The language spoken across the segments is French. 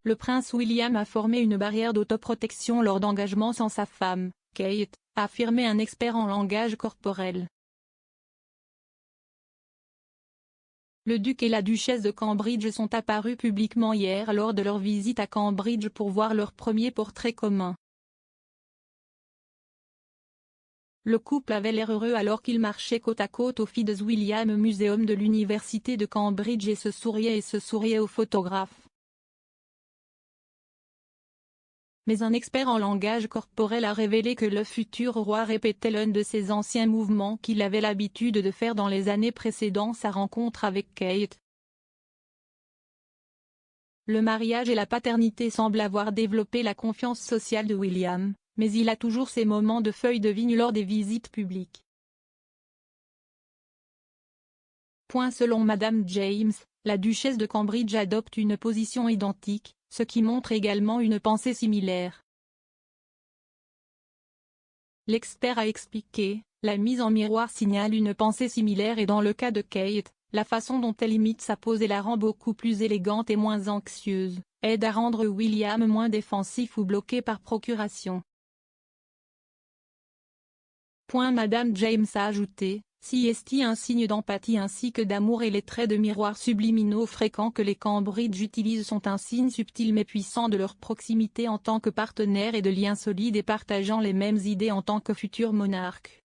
le prince William a formé une barrière d'autoprotection lors d'engagements sans sa femme, Kate, a affirmé un expert en langage corporel. Le duc et la duchesse de Cambridge sont apparus publiquement hier lors de leur visite à Cambridge pour voir leur premier portrait commun. Le couple avait l'air heureux alors qu'ils marchaient côte à côte au Fitzwilliam Museum de l'université de Cambridge et se souriaient aux photographes. Mais un expert en langage corporel a révélé que le futur roi répétait l'un de ses anciens mouvements qu'il avait l'habitude de faire dans les années précédant sa rencontre avec Kate. Le mariage et la paternité semblent avoir développé la confiance sociale de William, mais il a toujours ses moments de feuille de vigne lors des visites publiques. Selon Madame James, la duchesse de Cambridge adopte une position identique, ce qui montre également une pensée similaire. L'expert a expliqué, la mise en miroir signale une pensée similaire et dans le cas de Kate, la façon dont elle imite sa pose et la rend beaucoup plus élégante et moins anxieuse, aide à rendre William moins défensif ou bloqué par procuration. Madame James a ajouté, si est un signe d'empathie ainsi que d'amour et les traits de miroir subliminaux fréquents que les Cambridge utilisent sont un signe subtil mais puissant de leur proximité en tant que partenaires et de liens solides et partageant les mêmes idées en tant que futurs monarques.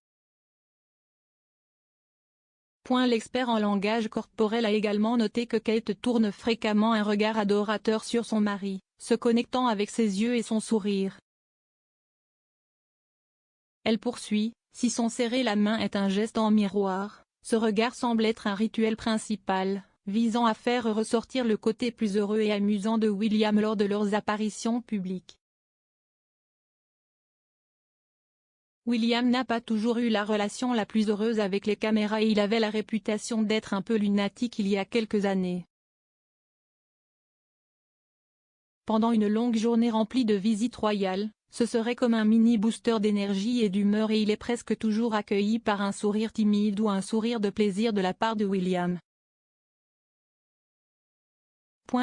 L'expert en langage corporel a également noté que Kate tourne fréquemment un regard adorateur sur son mari, se connectant avec ses yeux et son sourire. Elle poursuit, si son serrer la main est un geste en miroir, ce regard semble être un rituel principal, visant à faire ressortir le côté plus heureux et amusant de William lors de leurs apparitions publiques. William n'a pas toujours eu la relation la plus heureuse avec les caméras et il avait la réputation d'être un peu lunatique il y a quelques années. Pendant une longue journée remplie de visites royales, ce serait comme un mini-booster d'énergie et d'humeur et il est presque toujours accueilli par un sourire timide ou un sourire de plaisir de la part de William.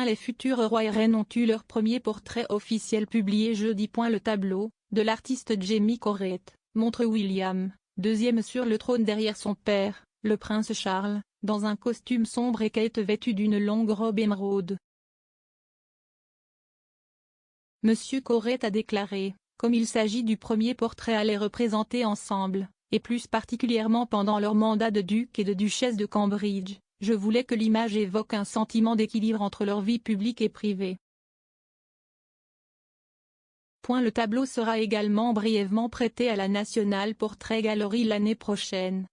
Les futurs rois et reines ont eu leur premier portrait officiel publié jeudi. Le tableau, de l'artiste Jamie Corrette, montre William, deuxième sur le trône derrière son père, le prince Charles, dans un costume sombre et Kate vêtue d'une longue robe émeraude. Monsieur Corrette a déclaré, comme il s'agit du premier portrait à les représenter ensemble, et plus particulièrement pendant leur mandat de duc et de duchesse de Cambridge, je voulais que l'image évoque un sentiment d'équilibre entre leur vie publique et privée. Le tableau sera également brièvement prêté à la National Portrait Gallery l'année prochaine.